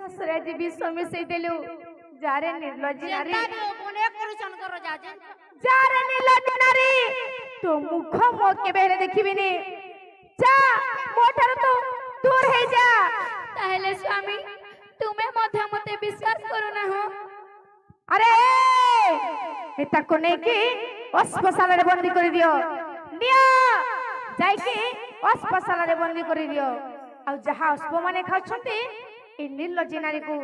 ଶେଷରେ ଆଜି ବିଷ ମିଶେଇ ଦେଲୁ ଯାରେ ନିର୍ଲଜ୍ଜ ନାରୀ ଯାରେ ନିର୍ଲଜ୍ଜ ନାରୀ ତୋ ମୁଖ ମୋ କେବେ ହେଲେ ଦେଖିବିନି ଯା ମୋ ଠାରୁ ତୁ ଦୂର ହେଇ ଯା। ତାହେଲେ ସ୍ୱାମୀ ତୁମେ ମଧ୍ୟ ମତେ ବିଶ୍ୱାସ କରୁନା ହୋ? अरे ताको नेकी अस्पताल रे बंदी कर दियो नियो जाइके अस्पताल रे बंदी कर दियो आ जहा अस्प माने खाउछंती ए निर्लज्ज नारी को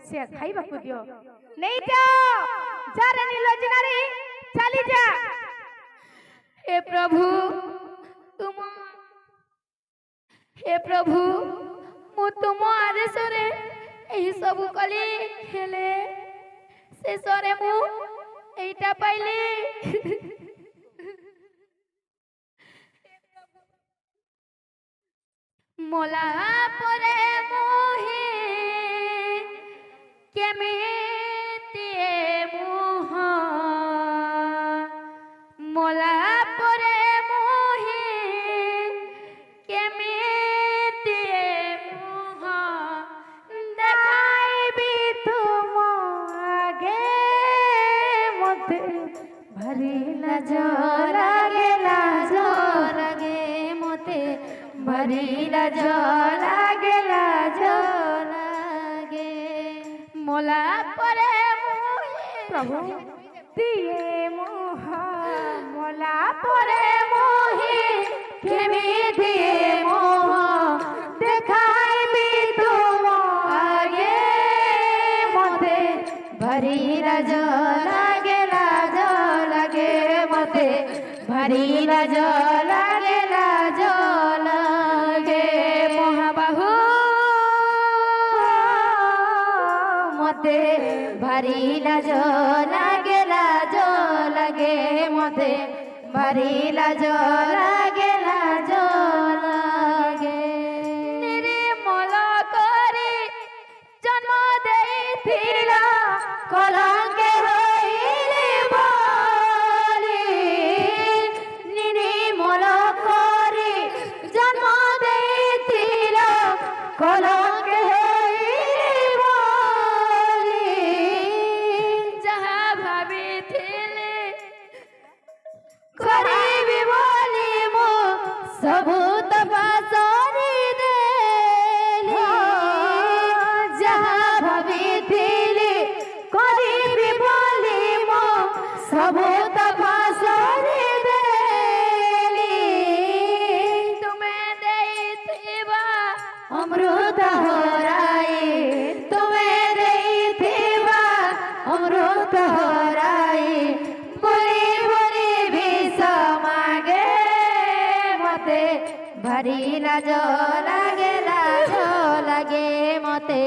से खाइबा को दियो नहीं जाओ जा रे निर्लज्ज नारी चली जा। हे प्रभु मु तुम आदेश रे एही सब कली हेले शेषरे मु एटा पाइली मोला परे मोहे केमिति मुह मोला परे मोहे केमिति मुह देखाइबी तुम आगे मते भारी लाज लागे मते भारी लाज लागे मोला परे मोहे प्रभु दिए मोह मोला परे मोहे केमी दिए मोह देखाइबी तुम आगे मते भारी लाज लागे मते भारी लाज लागे महाबाहु मते भारी लाज लागे मते भारी लाज लागे निर्मल करे जन्म देइथिला कलंके होइले बोली निर्मल करे जन्म देइथिला कलंके होइले बोली जहा भाबिथिले करिबी बोली मो सबु तपसरी देली जहा भाबिथिली करिबी बोली मो सबु तपसरी देली तुमे देइथिबा अमृत होराई तुम्हें देइथिबा अमृत होराई बोली बोली विष मागे मते भारी लाज लागे मते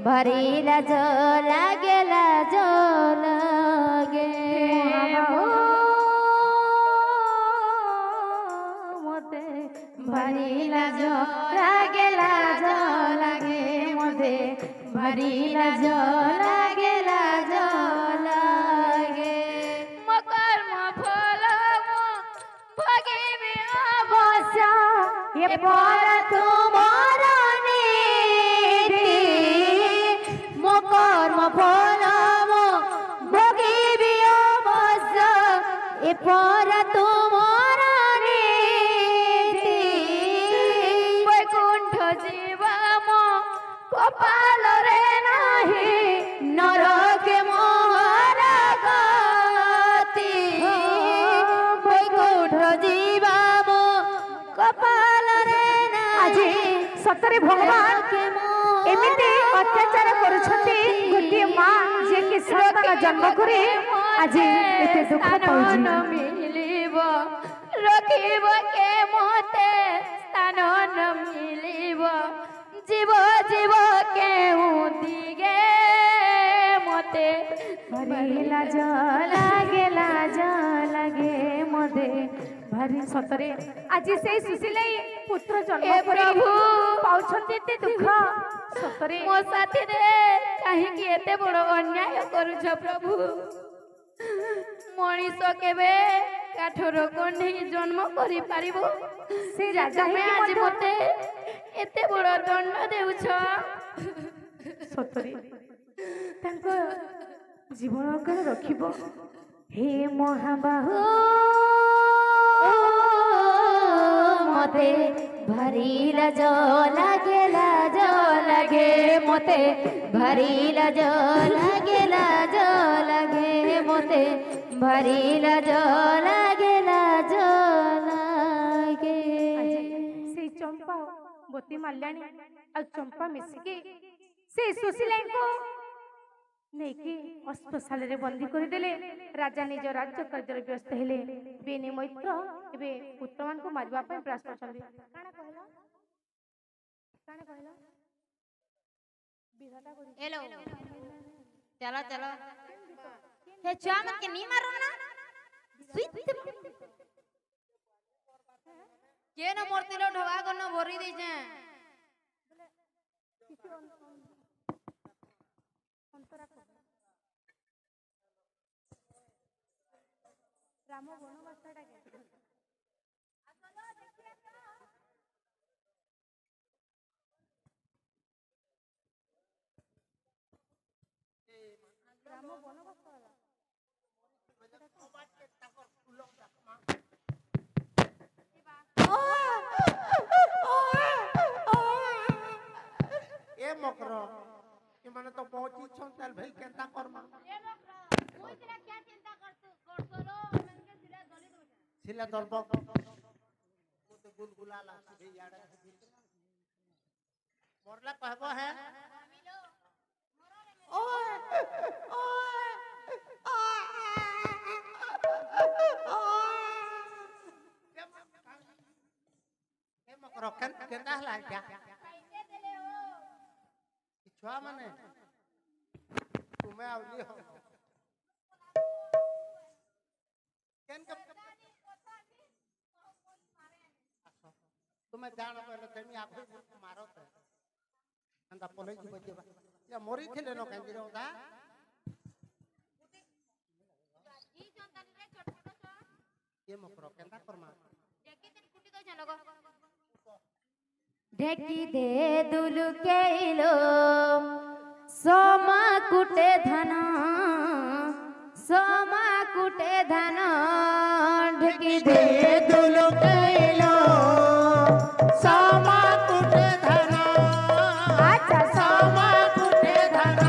भारी लाज लागे मते भारी लाज लागे मते भारी लाज लागे कर्म फल भोगिबी अवश्य ये पर तुमर नीति मो कर्म फल भोगिबी अवश्य ये पर तुमर नीति वैकुंठ जीवा मो कपाल रे नाही नरके मोहर गति वैकुंठ जीवा मो कपाल रे আজি सतरे भगवान एमिति अत्याचार करुछथि गोटे मां जे कि सन्तान जन्म करे आज एते दुख पाउछि मिलिब रखिब के मते स्थान न मिलिब जीव के दिगे मते भारी लाज लागे मते भारी सतरे आज से सुशीले पुत्र जन्म प्रभु पाउछथि एते दुख सतरे मो साथी रे काहे कि एते बड़ अन्याय करूछ प्रभु मनीष केबे काठर कंढी जन्म करि पारिबो से राजा आज मते एते बड़ दंड देउछ ସତରେ ତାଙ୍କ ଜୀବନ କାଳ ରଖିବ। ହେ ମହାବାହୁ मते भारी लाज लागे मते भारी लाज लागे मते भारी लाज लागे से चंपा बोती माल्याणी आ चंपा मिसिकी से सुशीला को नेकी अस्पताल रे बंदी कर देले। राजा निज राज्य कार्य व्यस्त हेले। बेनी मैत्र एबे पुत्र मान को मारवा पे प्रयास करछन्ती। काना कहला विधाता करी हेलो चलो चलो हे चाम के नी मारो ना स्वीट के न मूर्ति लो ढवा को न भरी दी जे राम वनवासटा के राम वनवास वाला ए मकर ये माने तो पहुंची छन चल भाई केंता करमा ए मकरा मुई तिला क्या चिंता करतो नंगे सिला गली दो सिला दलबो वो तो गुलगुला लासी भई याडा मोरला कहबो है ओए ए मकर केंता हला क्या कैसे देले हो छुआ माने तुम्हें आवली हो केन कब तुम्हें जान पहले तेमी आखो मारो त अंदा पले जी बजेबा या मोरी थिले न कांजी रोदा ई जनता रे छोटो छ ये मकरो केंदा करमा देखि तेरी कुटी दो छ लोग ढेकी दे दुलु केलो सोमा कुटे धन ढेकी दे दुलु कैलो सामा कुटे धन अच्छा सामा कुटे धन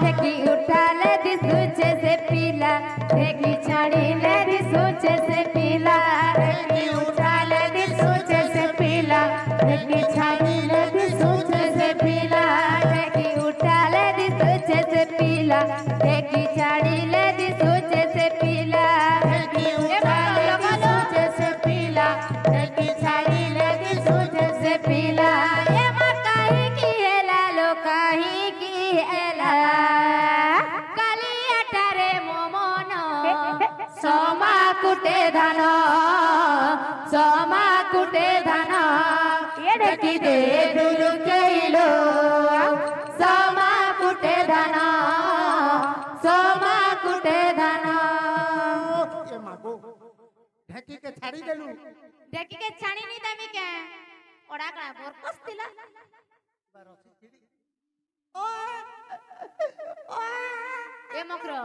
ढेकी उठाले दिसुचे से पीला ढेकी छाड़ीले दिसुचे से पीला ढेकी उठाले दिसुचे से पीला ढेकी छाड़ीले दिसुचे से पीला ढेकी उठाले दिसुचे से पीला ढेकी छाड़ीले दिसुचे से पीला ढेकी उठाले दिसुचे से पीला ढेकी छाड़ीले दिसुचे से पीला ये मकाई की हेला लो काहे की हेला काली अटारे मोमोनो सोमा कुटे धन ये देखी दे दुलु केलो सोमा कुटे धन ये मागो ढेकी के छाड़ी देलु देखी के छाणी नहीं देमी के ओडा का बोरकस तिला बरसी चिड़ी ए मकरो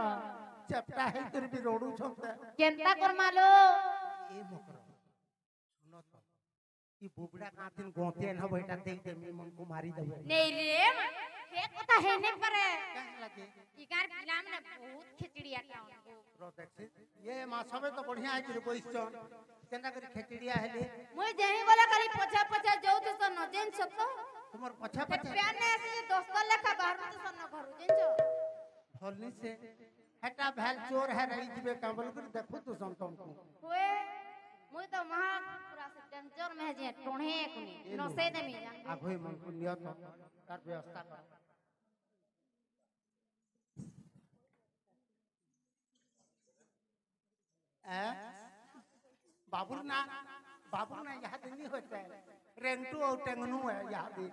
चपटा है तेरे भी रोडू छमता केंता करमालो ए मकर सुनो तो ई बुबड़ा कातिन गोते न बेटा देख दे मी मन को मारी देबे नहीं रे हे कथा है ने परे क्या लगे इकार फिल्म ने बहुत खिचड़ी आता उनको प्रोटेक्शन ये मां सबे तो बढ़िया है कि क्वेश्चन केना करी खेचड़िया हेले मुई जही बोला खाली पछा पछा जाऊ तो सन न जेन सब तो तुमर पछा ते पछा प्यार ने ऐसे दोस्त लेखा बाहर तो सन न घरु जेन छो होलनी से हटा भैल चोर है रही जिबे कांबल कर देखो तो संतम को होए मुई तो महा पूरा से डेंजर में जे टोणे कुनी नसे दे मी जान आगोई मन को नियत तार व्यवस्था कर बाबुर ना यहाँ नहीं होता है रेंटू और टेंगनू है यहाँ भी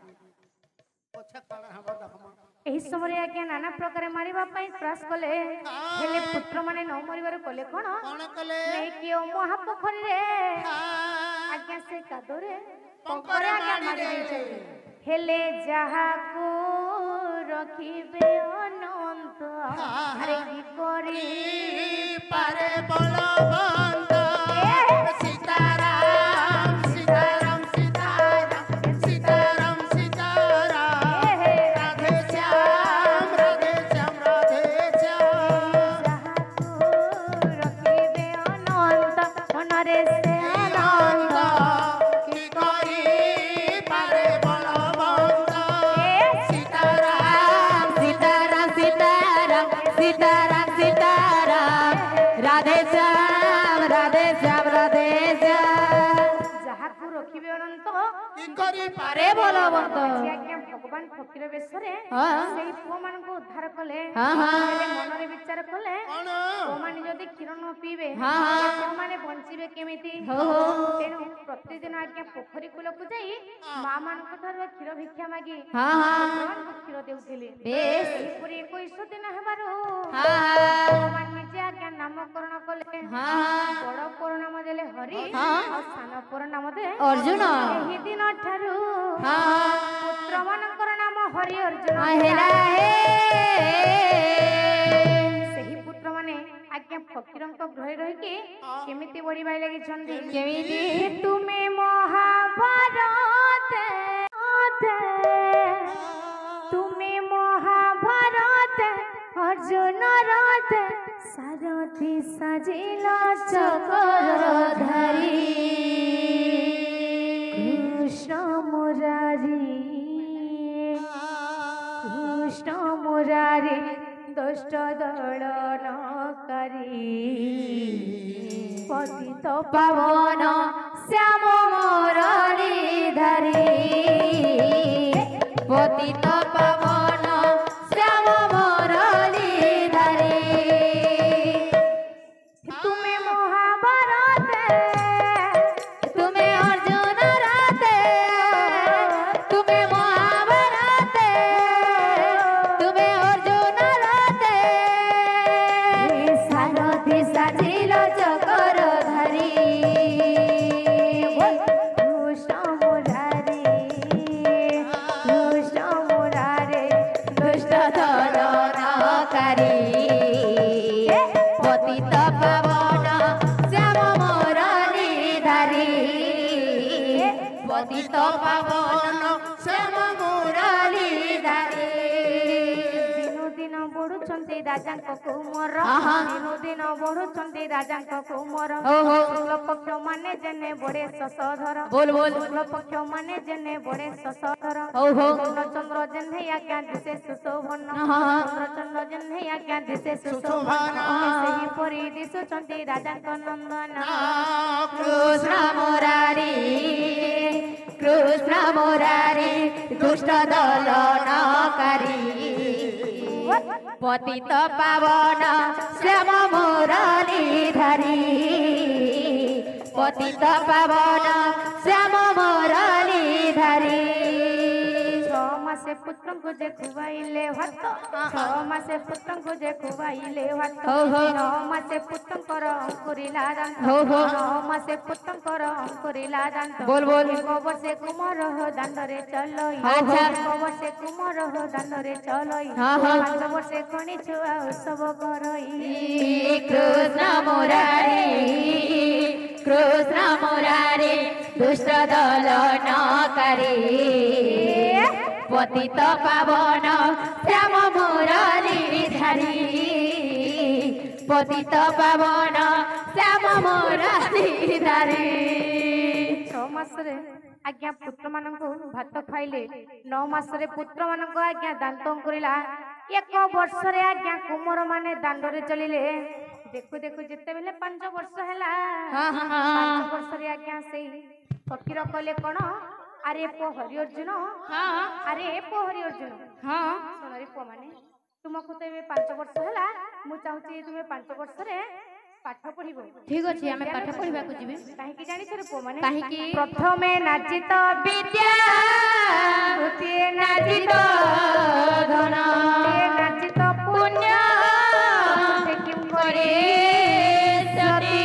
पछा काला हमारा हम एही समय आज्ञा नाना प्रकार मारिबा पई प्रयास कले हेले पुत्र माने न मरिबार कले कोन कौन कले नै कियो महापोखरी रे आज्ञा से कादोरे पंकरे आज्ञा मारि छै हेले जहा को রখিবে অনন্ত আরে কি করি পারে বলবন্ত সীতারাম সীতারাম সীতারাম সীতারাম সীতারাম রাধে শ্যাম রাধে শ্যাম রাধে শ্যাম যাহাকু রখিবে অনন্ত মনরে সে আনন্দ কি করি পারে বলবন্ত সীতারাম सीताराम सीताराम सीताराम सीताराम राधे श्याम राधे श्याम राधे श्याम ଯାହାକୁ ରଖିବେ ଅନନ୍ତ কি করি अरे बोलो बंद ସେ ଆଜ୍ଞା ଭଗବାନ ଫକୀର ବେଶରେ ହଁ। ସେଇ ପୁଅମାନଙ୍କୁ ଉଦ୍ଧାର କଲେ ହଁ, ହଁ। ହେଲେ ମନରେ ବିଚାର କଲେ କଣ ପୁଅମାନେ ଯଦି କ୍ଷୀର ନ ପିଇବେ ହଁ, ହଁ। ପୁଅମାନେ ବଞ୍ଚିବେ କେମିତି ହଉ, ହଉ। ତେଣୁ ପ୍ରତିଦିନ ଆଜ୍ଞା ପୋଖରୀ କୂଳକୁ ଯାଇ ମା ମାନଙ୍କ ଠାରୁ କ୍ଷୀର ଭିକ୍ଷା ମାଗି ହଁ, ହଁ। ଭଗବାନଙ୍କୁ କ୍ଷୀର ଦେଉଥିଲେ ବେଶ। ଏହିପରି 21 ଦିନ ହେବାରୁ हाँ ଭଗବାନ ନିଜେ ଆଜ୍ଞା ନାମକରଣ କଲେ हाँ ବଡ ପୁଅର ନାମ ଦେଲେ ହରି ହଁ। ଆଉ ସାନ ପୁଅର ନାମ ଦେଲେ अर्जुन ଏହି ଦିନ ଠାରୁ हाँ ପୁତ୍ର ମାନଙ୍କର ନାମ ହରି ଅର୍ଜୁନ महिला है ସେହି ପୁତ୍ର ମାନେ ଆଜ୍ଞା ଫକୀରଙ୍କ ଗୃହରେ ରହିକି କେମିତି ବଢିବାରେ ଲାଗିଛନ୍ତି କେମିତି? ତୁମେ ମହାଭାରତ ତୁମେ ମହାଭାରତ ଅର୍ଜୁନ ରଥ ସାରଥି ସାଜିଲ ଚକର धरी কৃষ্ণ মুরারি কৃষ্ণ মুরারি দুষ্ট দলনকারী পতিত पवन श्याम मुरली धरी पतित पवन श्याम मुरली धरी তুমি মহাভারত तुम्हें अर्जुन राते तुम्हें महाभारत तुम्हें अर्जुन राते सारथी साजिल चकर धरी কৃষ্ণ মুরারি কৃষ্ণ মুরারি दुष्ट दलनकारी पतित पावन श्याम मुरली धरी पतित पावन श्याम मुरली धरी ଦିନୁ ଦିନ ବଢୁଛନ୍ତି ରାଜାଙ୍କ କୁମର ଆହା। ଦିନୁ ଦିନ ବଢୁଛନ୍ତି ରାଜାଙ୍କ କୁମର ଓହୋ। ଶୁକ୍ଳ ପକ୍ଷ ମାନେ ଜେନେ ବଡେ ଶଶଧର बोल बोल ଶୁକ୍ଳ ପକ୍ଷ ମାନେ ଜେନେ ବଡେ ଶଶଧର ଓହୋ। ଚନ୍ଦ୍ର ଜେନେ ଆଜ୍ଞା ଦିଶେ ସୁଶୋଭନ ଆହା। ଚନ୍ଦ୍ର ଜେନେ ଆଜ୍ଞା ଦିଶେ ସୁଶୋଭନ ସୁଶୋଭନ। ସେହିପରି ଦିଶୁଛନ୍ତି ରାଜାଙ୍କ ନନ୍ଦନ कृष्ण मुरारी कृष्ण मुरारी दुष्ट दलनकारी पतित पावन श्याम मुरली धरी पतित पावन श्याम मुरली धरी 6 ମାସେ ପୁତ୍ରଙ୍କୁ ଯେ ଖୁଆଇଲେ ଭାତ 6 ମାସେ ପୁତ୍ରଙ୍କୁ ଯେ ଖୁଆଇଲେ ଭାତ ହଉ, ହଉ। 9 ମାସେ ପୁତ୍ରଙ୍କର ଅଙ୍କୁରିଲା ଦାନ୍ତ ହଉ, ହଉ। 9 ମାସେ ପୁତ୍ରଙ୍କର ଅଙ୍କୁରିଲା ଦାନ୍ତ ବୋଲ, ବୋଲ। 1 ବର୍ଷେ କୁମର ଦାଣ୍ଡରେ ଚଲଇ ଆଚ୍ଛା। 1 ବର୍ଷେ କୁମର ଦାଣ୍ଡରେ ଚଲଇ ହଁ, ହଁ। 5 ବର୍ଷେ ଖଣି ଛୁଆ ଉତ୍ସବ କରଇ कृष्ण मुरारी कृष्ण मुरारी दुष्ट दलनकारी पतित पावन श्याम मुरली धरी पतित पावन श्याम मुरली धरी 6 ମାସରେ ଆଜ୍ଞା ପୁତ୍ର ମାନଙ୍କୁ ଭାତ ଖାଇଲେ 9 ମାସରେ ପୁତ୍ର ମାନଙ୍କୁ ଆଜ୍ଞା ଦାନ୍ତ ଅଙ୍କୁରିଲା 1 ବର୍ଷରେ ଆଜ୍ଞା କୁମର ମାନେ ଦାଣ୍ଡରେ ଚଳିଲେ ଦେଖୁ ଦେଖୁ ଯେତେବେଳେ 5 ବର୍ଷ ହେଲା 5 ବର୍ଷରେ ଆଜ୍ଞା ସେଇ ଫକୀର କଲେ କଣ ଆରେ ପୁଅ ହରି ଅର୍ଜୁନ ଆରେ ପୁଅ ହରି ଅର୍ଜୁନ ଶୁଣରେ ପୁଅ ମାନେ ତୁମକୁ ତ ଏବେ 5 ବର୍ଷ ହେଲା ମୁଁ ଚାହୁଁଛି ତୁମେ 5 ବର୍ଷରେ ପାଠ ପଢିବ ठीक अच्छे आम पाठ पढ़ा जी କାହିଁକି ଜାଣିଛ ରେ ପୁଅ ମାନେ କାହିଁକି? ପ୍ରଥମେ ନାଚିତ विद्या ଦ୍ୱିତୀୟ ନାଚିତ धन ତୃତୀୟ ନାଚିତ पुण्य କିମ୍ କରି सती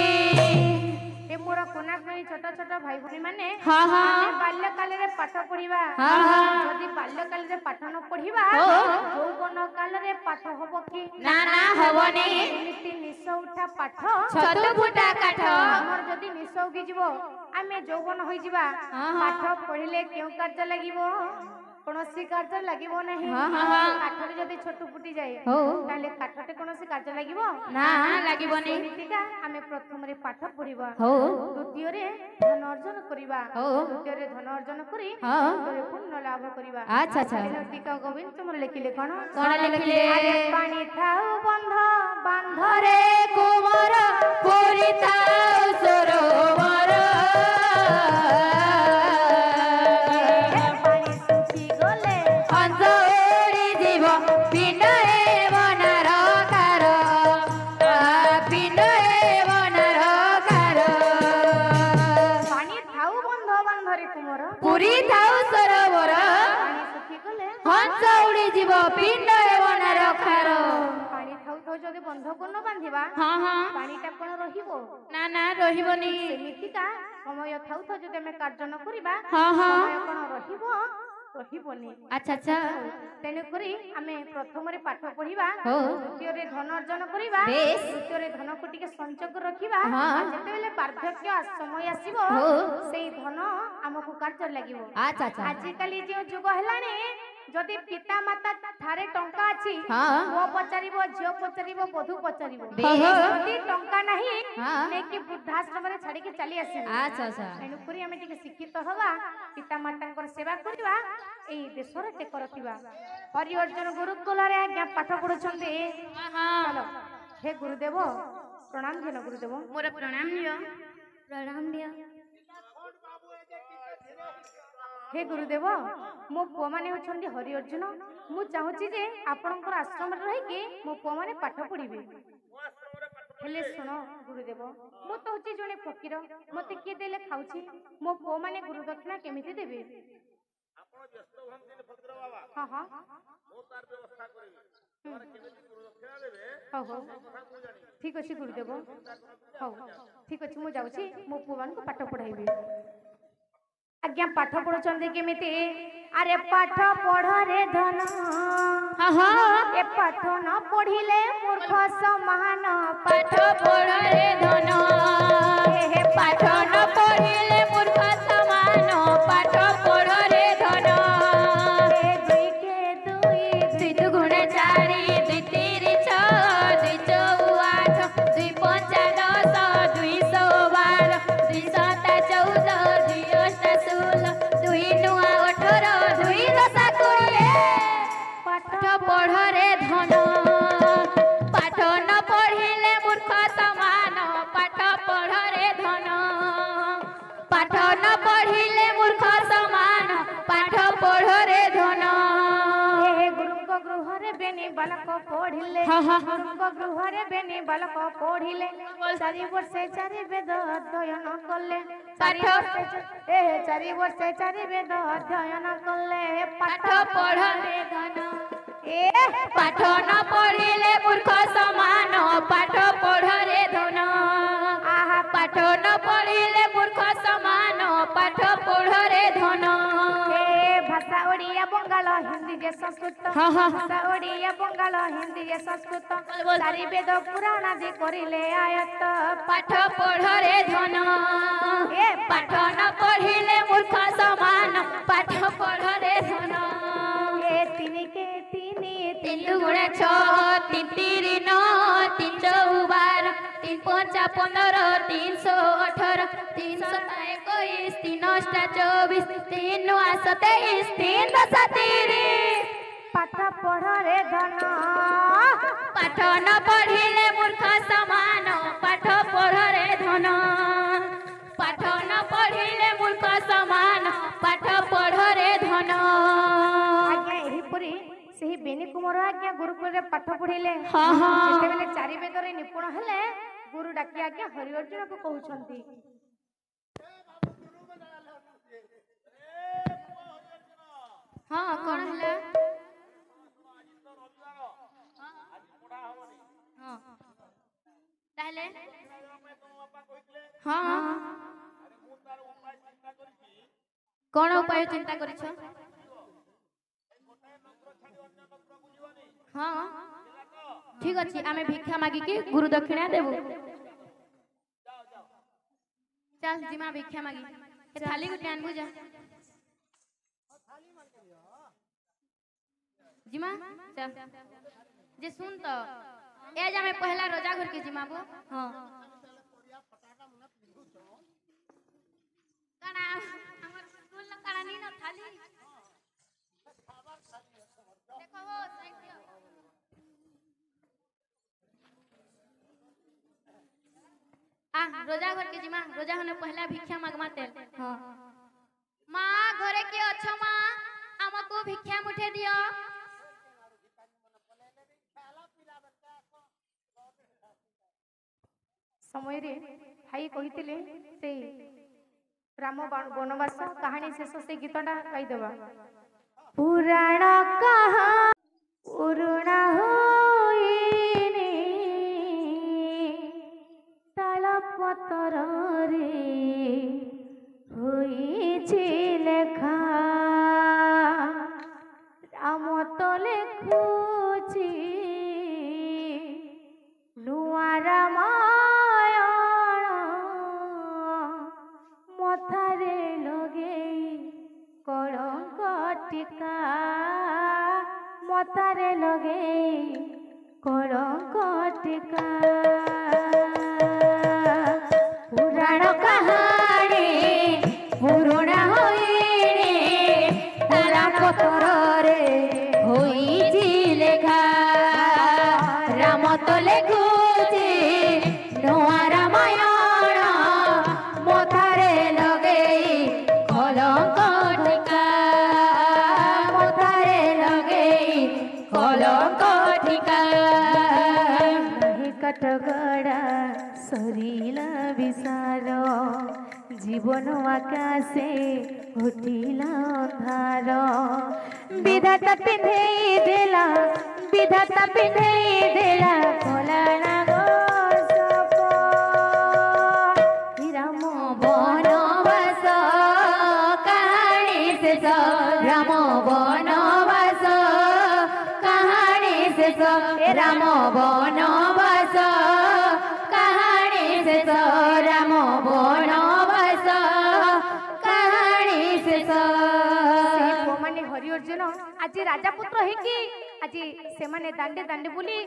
ଏ ମୋର କୋନା କହି ଛୋଟ ଛୋଟ ଭାଇ ଭଉଣୀ ମାନେ हाँ हाँ ବାଲ୍ୟକାଳରେ ପାଠ ପଢିବା हाँ हाँ ଯଦି ବାଲ୍ୟକାଳରେ ପାଠ ନ ପଢିବା ହଁ। ଯୌବନ ନା ନା ହବନି ଏମିତି ନିଶ ଉଠା ପାଠ ଛତୁ ଫୁଟା କାଠ ଆମର ଯଦି ନିଶ ଉଠି ଯିବ ଆମେ ଯୌବନ ହୋଇଯିବା ପାଠ ପଢିଲେ କେଉଁ କାର୍ଯ୍ୟ ଲାଗିବ କୌଣସି କାର୍ଯ୍ୟ ଲାଗିବ ନାହିଁ କାଠରେ ଯଦି ଛତୁ ଫୁଟି ଯାଏ ତାହେଲେ କାଠଟେ କୌଣସି କାର୍ଯ୍ୟ ଲାଗିବ ନା ଲାଗିବନି ସେମିତିକା ଆମେ ପ୍ରଥମରେ ପାଠ ପଢିବା ଦ୍ୱିତୀୟରେ ଧନ ଅର୍ଜନ କରିବା ତୃତୀୟରେ ଧନ ଅର୍ଜନ କରି ତୃତୀୟରେ ପୁଣ୍ୟ ଲାଭ କରିବା ଆଚ୍ଛା ଆଚ୍ଛା ଟିକା ଗୋବିନ୍ଦ ତୁମର ଲେଖିଲେ କଣ ଲେଖିଲେ ପାଣି ଥାଉ ବନ୍ଧ ବାନ୍ଧରେ କୁମର ପୁରୀ ଥାଉ ସରୋବର ପାଣି ଶୁଖି ଗଲେ ହଂସ ଉଡ଼ି ଯିବ ପିଣ୍ଡ ବନାର କାର ପିଣ୍ଡ ବନାର କାର ପାଣି ଥାଉ ବନ୍ଧ ବାନ୍ଧରେ ତୁମର ପୁରୀ ଥାଉ ସରୋବର ପାଣି ଶୁଖି ଗଲେ ହଂସ ଉଡ଼ି ଯିବ ପିଣ୍ଡ ବନାର କାର ପାଣି ଥାଉ ଥାଉ ଯଦି ବନ୍ଧକୁ ନ ବାନ୍ଧିବା ପାଣିଟା କଣ ରହିବ ନା ନା ରହିବନି ସେମିତିକା ସମୟ ଥାଉ ଥାଉ ଯଦି ଆମେ କାର୍ଯ୍ୟ ନ କରିବା ହଁ। ସମୟ କଣ ରହିବ ରହିବନି ଆଚ୍ଛା ଆଚ୍ଛା ତେଣୁକରି ଆମେ ପ୍ରଥମରେ ପାଠ ପଢିବା ହଉ। ଦ୍ୱିତୀୟରେ ଧନ ଅର୍ଜନ କରିବା ବେଶ। ତୃତୀୟରେ ଧନକୁ ଟିକେ ସଞ୍ଚୟ କରି ରଖିବା ହଁ। ଯେତେବେଳେ ବାର୍ଦ୍ଧକ୍ୟ ସମୟ ଆସିବ ହଉ। ସେଇ ଧନ ଆମକୁ କାର୍ଯ୍ୟ ଲାଗିବ ଆଚ୍ଛା ଆଚ୍ଛା ଆଜିକାଲି ଯେଉଁ ଯୁଗ ହେଲାଣି ଯଦି ପିତା ମାତା ଠାରେ ଟଙ୍କା ଅଛି ହଁ। ପୁଅ ପଚାରିବ ଝିଅ ପଚାରିବ ବଧୂ ପଚାରିବ ବେଶ। ଯଦି ଟଙ୍କା ନାହିଁ ହଁ। ନେଇକି ବୃଦ୍ଧାଶ୍ରମରେ ଛାଡିକି ଚାଲି ଆସିବ ଆଚ୍ଛା ଆଚ୍ଛା ତେଣୁକରି ଆମେ ଟିକେ ଶିକ୍ଷିତ ହବା ପିତା ମାତାଙ୍କର ସେବା କରିବା ଏଇ ଦେଶର ଟେକ ରଖିବା ହରି ଅର୍ଜୁନ ଗୁରୁକୁଳରେ ଆଜ୍ଞା ପାଠ ପଢୁଛନ୍ତି ଚାଲ ହେ ଗୁରୁଦେବ ପ୍ରଣାମ ଦିନ ଗୁରୁଦେବ ମୋର ପ୍ରଣାମ ଦିଅ ହେ ଗୁରୁଦେବ ମୋ ପୁଅମାନେ ହେଉଛନ୍ତି ହରି ଅର୍ଜୁନ ମୁଁ ଚାହୁଁଛି ଯେ ଆପଣଙ୍କର ଆଶ୍ରମରେ ରହିକି ମୋ ପୁଅମାନେ ପାଠ ପଢିବେ ହେଲେ ଶୁଣ ଗୁରୁଦେବ ମୁଁ ତ ହଉଛି ଜଣେ ଫକୀର ମତେ କିଏ ଦେଲେ ଖାଉଛି ମୋ ପୁଅମାନେ ଗୁରୁ ଦକ୍ଷିଣା କେମିତି ଦେବେ ହଁ ହଁ ହଉ ଠିକ ଅଛି ଗୁରୁଦେବ ହଉ ଠିକ ଅଛି ମୁଁ ଯାଉଛି ମୋ ପୁଅମାନଙ୍କୁ ପାଠ ପଢାଇବି ଆଜ୍ଞା ପାଠ ପଢୁଛନ୍ତି କେମିତି ଆରେ ପାଠ ପଢରେ ଧନ ଏ ପାଠ ନ ପଢିଲେ ମୂର୍ଖ ସମାନ ପାଠ ପଢରେ ଧନ ପାଠ ନ ପଢିଲେ ମୂର୍ଖ ସମାନ ପାଠ ପଢରେ ଧନ ଦୁଇ କେ ଦୁଇ ଦୁଇ ଦୁଗୁଣେ ଚାରି ଦୁଇ ତିରି ଛଅ ଦୁଇ ଚଉ ଆଠ ଦୁଇ ପଞ୍ଚା ଦଶ 212 ଦୁଇ ସତା 14 ଦୁଇ ଅଷ୍ଟା 16 ଦୁଇ ନୂଆ 18 ଦୁଇ ଦଶା 20 ପାଠ ପଢରେ ଧନ ପାଠ ନ ପଢିଲେ ମୂର୍ଖ ସମାନ ପାଠ ପଢରେ ଧନ ପାଠ ନ ପଢିଲେ ମୂର୍ଖ ସମାନ ପାଠ ପଢରେ ଧନ ଗୁରୁଙ୍କ ଗୃହରେ ବେନି ବାଲକ ପଢିଲେ ଗୁରୁଙ୍କ ଗୃହରେ ବେନି ବାଲକ ପଢିଲେ 4 ବର୍ଷେ 4 ବେଦ ଅଧ୍ୟୟନ କଲେ 4 ବର୍ଷେ 4 ବେଦ ଅଧ୍ୟୟନ କଲେ ପାଠ ପଢରେ ଧନ ପାଠ ନ ପଢିଲେ ମୂର୍ଖ ସମାନ ପାଠ ପଢରେ ଧନ ପାଠ ନ ପଢିଲେ ମୂର୍ଖ ସମାନ ପାଠ ପଢରେ ଧନ ভাষা ওড়িয়া বঙ্গাল হিন্দি যে সংস্কৃত ভাষা ওড়িয়া বঙ্গাল হিন্দি যে সংস্কৃত 4 বেদ পুরাণ আদি করিলে আয়ত্ত পাঠ পঢ়রে ধন পাঠ ন পঢ়িলে মূর্খ সমান পাঠ পঢ়রে ধন তিনিকে তিনি 3 দুগুণে 6 3 তিরি 9 3 চৌ 12 3 পঞ্চা 15 318 3 সতা 21 3 অষ্টা 24 3 নূଆ 27 3 দশা 30 পাঠ পঢ়রে ধন পাঠ ন পঢ়িলে মূর্খ সমান পাঠ পঢ়রে ধন পাঠ ন পঢ়িলে মূর্খ সমান পাঠ পঢ়রে ধন আজ্ঞা এহিপরি ସେହି ବେନି କୁମାର ଆଜ୍ଞା ଗୁରୁକୁଳରେ ପାଠ ପଢିଲେ ହଁ ହଁ ଯେତେବେଳେ 4 ବେଦରେ ନିପୁଣ ହେଲେ ଗୁରୁ ଡାକି ଆଜ୍ଞା ହରି ଅର୍ଜୁନକୁ କହୁଛନ୍ତି ହଁ କଣ ହେଲା ହଁ ତାହେଲେ ହଁ କଣ ଉପାୟ ଚିନ୍ତା କରିଛ ହଁ ठीक अच्छे आम भिक्षा मागिकी गुरु दक्षिणा देबू चल जिमा भिक्षा मागी थाली गुटे आनबू जा जिमा चल जे सुन तो ए जा मैं पहला रोजा घर के जिमा बो हां काना हमर स्कूल न काना नी न थाली देखो हो थैंक यू रोजा घर के जिमा रोजा होने पहला भिक्षा मागमाते हां मां घरे के अच्छो मां हमको भिक्षा मुठे दियो समय रे भाई कहितिले से राम वनवास कहानी शेष से गीतटा गाई देबा पुराण कहा पुराणा होइने ताल पतर रे होइछि लेखा राम तो लेखुछि नुआ रामायण मथारे लगेई कलंक टीका मथारे लगेई कलंक टीका पुराण कहानी पुराणा होइने तारा पतर रे होइछि लेखा राम तो लेखुछि नुआ रामायण मथारे लगेई कलंक टीका मथारे लगेई कलंक टीका नहीं कटगड़ा सरिला विसार जीवन आकाशे घटिला अंधार विधाता पिंधेई देला विधाता पिंधेई देला भोलाना गो सप राम वनवास कहानी शेष राम वनवास कहानी शेष राम वनवास कहानी शेष राम वनवास कहानी शेष माने हरि अर्जुन आज राजा पुत्र हेकी आज से माने दांडे दांडे बुली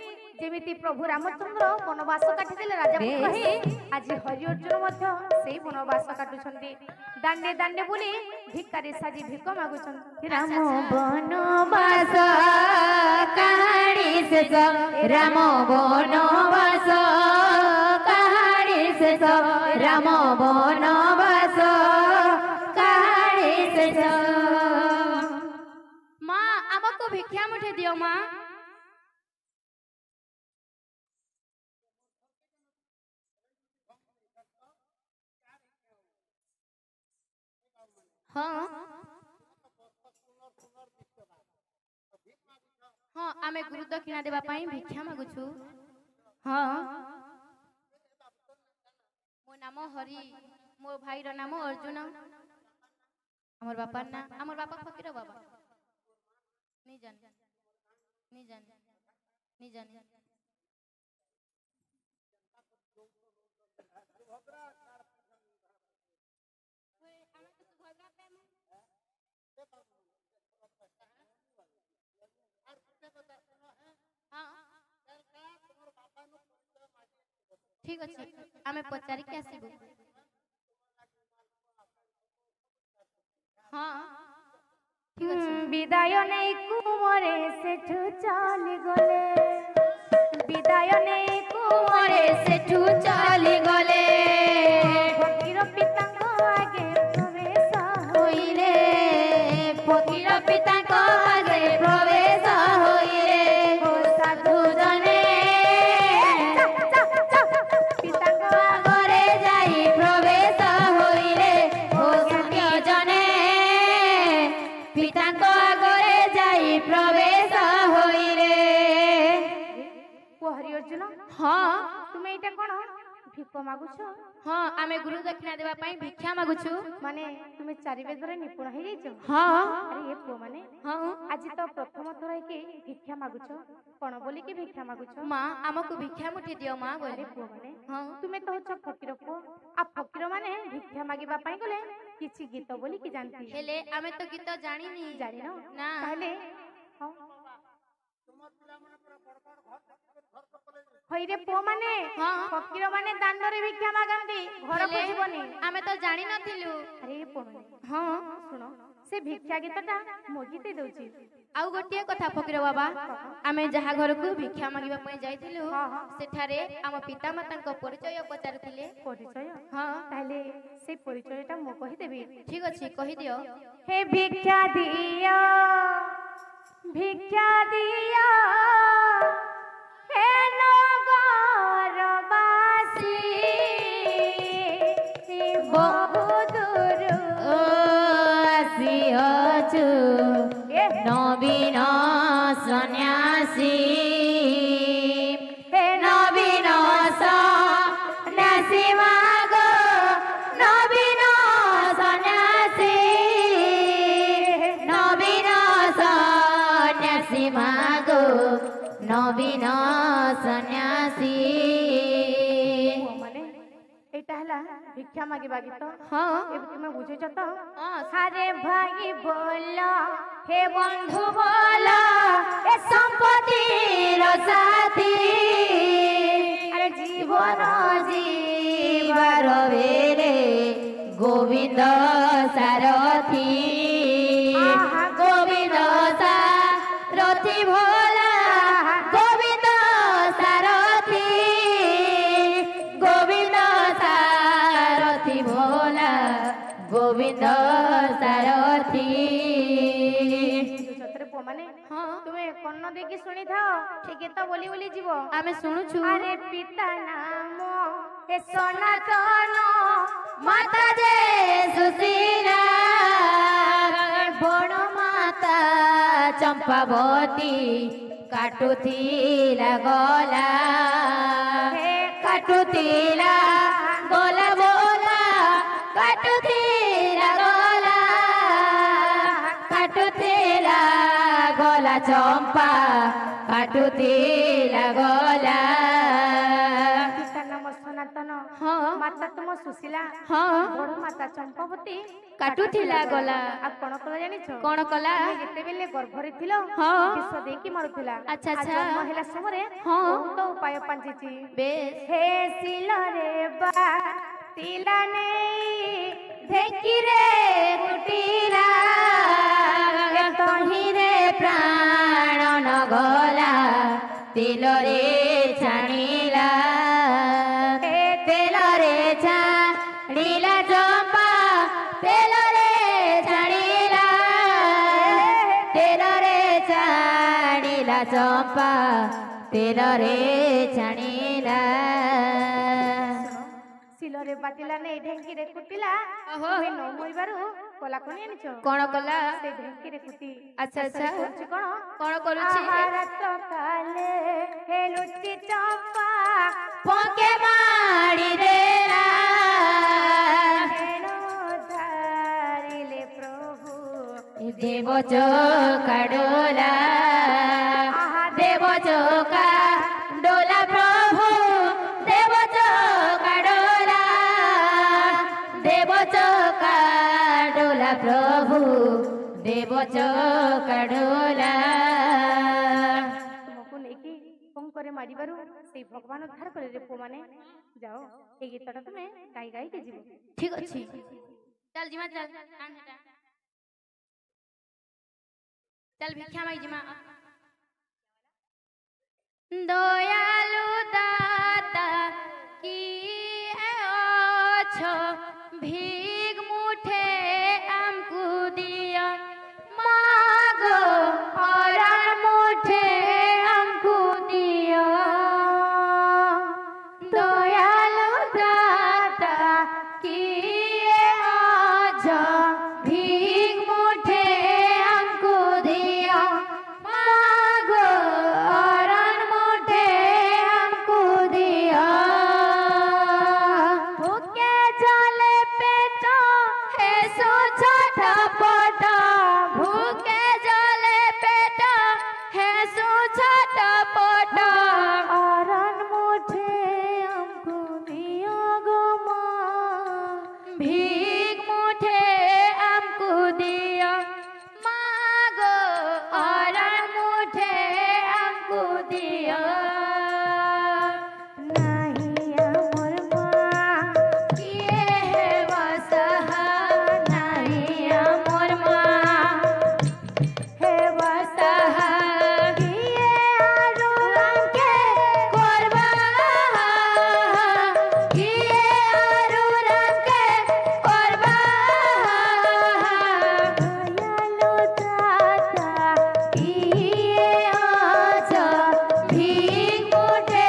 जेमिति प्रभु रामचंद्र वनवास काटिदेले राजा पुत्र हे आज हरि अर्जुन मध्य सेही वनवास काटुछन्ती दांडे दांडे बुली भिकारी साजी भिक मागुछन्ती राम वनवास कहानी शेष राम वनवास कहानी शेष राम वनवास कहानी शेष मां हमको भिक्षा मुठे दियो मां हाँ हाँ आमे गुरु दक्षिणा देवा पाई भिक्षा मागुछु हाँ मो नाम हरि मो भाई रो नाम अर्जुन हमर बापा ना हमर बापा फकीर बाबा नहीं जान ठीक अच्छे आमे पचारि के आसीबू हाँ ठीक अच्छे विदाय नहीं कुमरे सेठू चली गले विदाय नहीं कुमरे सेठू चली गले फकीर पिताଙ୍କ आगे प्रवेश होइले फकीर पिताଙ୍କ आगे प्रवेश होइले ओ साधु जने पिताଙ୍କ आगे जाई प्रवेश होइले ओ साधु जने पिताଙ୍କ आगे जाई प्रवेश होइले ओ हरि अर्जुन हाँ तुमे एटा कोन ଭିକ ମାଗୁଛ? ହଁ ଆମେ ଗୁରୁ ଦକ୍ଷିଣା ଦେବା ପାଇଁ ଭିକ୍ଷା ମାଗୁଛୁ। ମାନେ ତୁମେ ଚାରି ବେଦରେ ନିପୁଣ ହେଇଯାଇଛ? ହଁ ଆରେ ଏ ପୁଅ ମାନେ ହଁ ଆଜି ତ ପ୍ରଥମ ଥର ହେଇକି ଭିକ୍ଷା ମାଗୁଛ, କଣ ବୋଲିକି ଭିକ୍ଷା ମାଗୁଛ? ମା ଆମକୁ ଭିକ୍ଷା ମୁଠି ଦିଅ ମା ଆରେ ବୋଲି। ପୁଅ ମାନେ ହଁ ତୁମେ ତ ହଉଛ ଫକୀର ପୁଅ, ଆଉ ଫକୀର ମାନେ ଭିକ୍ଷା ମାଗିବା ପାଇଁ ଗଲେ କିଛି ଗୀତ ବୋଲିକି ଜାଣିଛି। ହେଲେ ଆମେ ତ ଗୀତ ଜାଣିନି। ଜାଣିନ? ନା ତାହେଲେ ହଇରେ ପୁଅ ମାନେ ହଁ ଫକୀର ମାନେ ଦାଣ୍ଡରେ ଭିକ୍ଷା ମାଗନ୍ତି, ଘରକୁ ହେଲେ ଯିବନି। ଆମେ ତ ଜାଣିନଥିଲୁ। ଆରେ ପୁଅ ମାନେ ହଁ ଶୁଣ, ସେ ଭିକ୍ଷା ଗୀତଟା ମୁଁ ଗୀତେ ଦଉଛି। ଆଉ ଗୋଟିଏ କଥା ଫକୀର ବାବା, ଆମେ ଯାହା ଘରକୁ ଭିକ୍ଷା ମାଗିବା ପାଇଁ ଯାଇଥିଲୁ ସେଠାରେ ଆମ ପିତାମାତାଙ୍କ ପରିଚୟ ପଚାରୁଥିଲେ। ପରିଚୟ? ହଁ ତାହେଲେ ସେଇ ପରିଚୟଟା ମୁଁ କହିଦେବି। ଠିକ ଅଛି କହିଦିଅ। हे भिक्षा दिया, भिक्षा दिया, हे नगरवासी, बहु दूर ଆସିଅଛୁ ନବୀନ ସନ୍ୟାସୀ, ନବୀନ ସନ୍ୟାସୀ ମାଗ, ନବୀନ ସନ୍ୟାସୀ, ନବୀନ ସନ୍ୟାସୀ ମାଗ, ନବୀନ ସନ୍ୟାସୀ। ମାନେ ଏଇଟା ହେଲା ଭିକ୍ଷା ମାଗିବା ଗୀତ। ହଁ ଏବେ ତୁମେ ବୁଝୁଛ ତ? ହଁ ଆରେ ଭାଇ ବୋଲ, ହେ ବନ୍ଧୁ ଭଲ ଏ ସମ୍ପତ୍ତିର ସାଥୀ, ଆରେ ଜୀବନ ଯିବାର ବେରେ ଗୋବିନ୍ଦ ସାରଥୀ, ଗୋବିନ୍ଦ ସାରଥୀ ଭୋଲା, ଗୋବିନ୍ଦ ସାରଥୀ, ଗୋବିନ୍ଦ ସାରଥୀ ଭୋଲା, ଗୋବିନ୍ଦ ସାରଥୀ। ସତରେ ପୁଅ ମାନେ ହଁ ତୁମେ କର୍ଣ୍ଣ ଦେଇକି ଶୁଣିଥାଅ, ଏ ଗୀତ ବୋଲି ବୋଲି ଯିବ। ଆମେ ଶୁଣୁଛୁ। ଆରେ ପିତା ନାମ ଏ ସନାତନ, ମାତା ଯେ ସୁଶୀଲା, ବଡ଼ ମାତା ଚମ୍ପାବତୀ କାଟୁଥିଲା ଗଲା, କାଟୁଥିଲା ଗଲା ବୋଲା, କାଟୁଥିଲା ଗଲା, କାଟୁଥିଲା ଗଲା ଚମ୍ପା, କାଟୁଥିଲା ଗଲା। ପିତା ନାମ ସନାତନ, ହଁ ମାତା ତୁମ ସୁଶୀଲା, ହଁ ବଡ଼ ମାତା ଚମ୍ପାବତୀ କାଟୁଥିଲା ଗଲା। ଆଉ କଣ କଲ ଜାଣିଛ? କଣ କଲା? ତୁମେ ଯେତେବେଳେ ଗର୍ଭରେ ଥିଲ ହଁ ବିଷ ଦେଇକି ମାରୁଥିଲା। ଆଚ୍ଛା, ଆଉ ଆଚ୍ଛା। ଜନ୍ମ ହେଲା ସମୟରେ ହଁ। ବହୁତ ଉପାୟ ପାଞ୍ଚିଛି। ବେଶ ହେ ଶିଳରେ ବା ତିଲା ନେଇ ଢେକିରେ କୁଟିଲା, ତହିଁରେ ପ୍ରାଣ ନ ଗଲା, ତେଲରେ ଛାଣିଲା, ତେଲରେ ଛାଣିଲା ଚମ୍ପା, ତେଲରେ ଛାଣିଲା, ତେଲରେ ଛାଣିଲା ଚମ୍ପା, ତେଲରେ ଛାଣିଲା। ଶିଳରେ ବାଟିଲା ନେଇ ଢେଙ୍କିରେ କୁଟିଲା। ଓହୋ। ତୁମେ ନ ମରିବାରୁ କଲା କଣ ଜାଣିଛ? କଣ କଲା? ସେ ଢେଙ୍କିରେ କୁଟି ଆଚ୍ଛା, ଆଚ୍ଛା। ଶେଷରେ କରୁଛି କଣ? କଣ କରୁଛି? ଆହାର ତ କାଲେ ହେ ଲୁଚି ଚମ୍ପା, ପକେ ମାଡ଼ି ଦେଲା, ହେଣ ଧାରିଲେ ପ୍ରଭୁ, ଦେବ ଚକା ଡୋଲା, ଦେବ ଚକା ଡୋଲା ପ୍ରଭୁ, ଦେବ ଚକା ଡୋଲା, ଦେବ ଚକା ଡୋଲା ପ୍ରଭୁ, ଦେବ ଚକା ଡୋଲା। ତୁମକୁ ନେଇକି ପଙ୍କରେ ମାରିବାରୁ ସେଇ ଭଗବାନ ଉଦ୍ଧାର କରିଲେ। ପୁଅମାନେ ଯାଅ, ଏଇ ଗୀତଟା ତୁମେ ଗାଇ ଗାଇକି ଯିବ। ଠିକ ଅଛି ଚାଲ ଯିମା, ଚାଲ ଚାଲ ଭିକ୍ଷା ମାଗି ଯିମା। ଦୟାଲୁ ଦାତା କିଏ ଅଛ, ଭିକ ମୁଠେ ଆମକୁ ଦିଅ, ମାଗ ହରଣ ମୁଠେ ଆମକୁ ଦିଅ। ଦୟାଲୁ ଦାତା କିଏ ଅଛ, ଭିକ ମୁଠେ ଆମକୁ ଦିଅ, भीख मुठे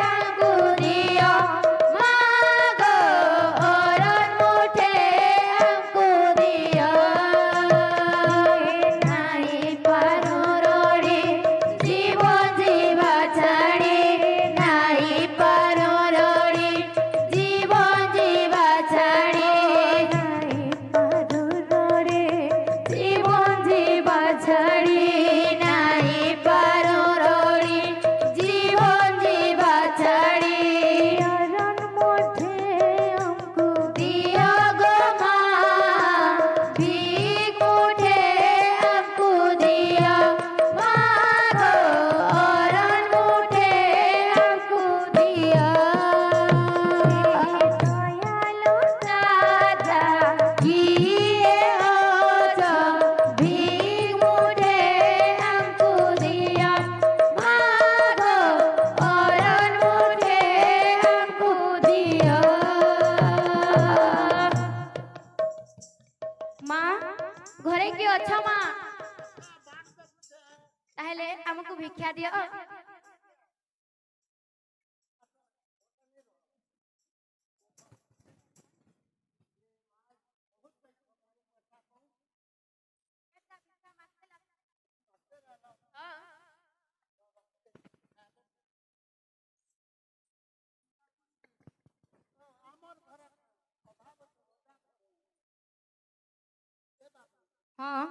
हमको दियो मागो औरन मुठे हमको दियो नहीं पारो रोड़ी जीवन जीवा छाड़ी नहीं पारो रोड़ी जीवन जीवा छाड़ी नहीं पारो रोड़ी जीवन जीवा छाड़ी नहीं पारो रोड़ी जीवन जीवा छाड़ी औरन मुठे हमको दियो गो माँ भीख मुठे हमको दियो मागो औरन मुठे हमको दियो दयालु दादा किए हो जो भीख मुठे हमको दियो मागो औरन मुठे हमको दियो माँ घरे किए अछ माँ ताहले हमको भिक्षा दियो हाँ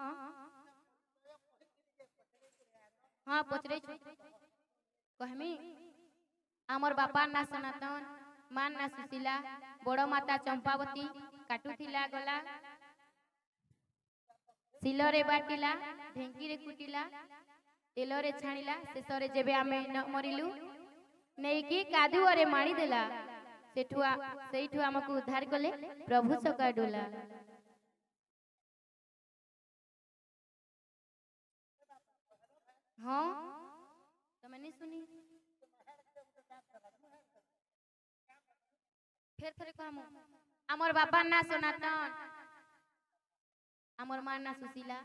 हाँ पचरे कहमी आमर बापा ना सनातन मान ना सुशीला बड़ माता चंपावती काटुथिला गला सिलरे बाटिला ढेंकीरे कुटिला तेलरे छाणिला शेषरे जेबे आमे न मरिलु नेकी कादुअरे माणी देला सेठु हमको उद्धार कले प्रभु सका डोला हाँ तो मैंने सुनी फिर थोड़े कहमु आमर बापा ना सनातन आमर मां ना सुशीला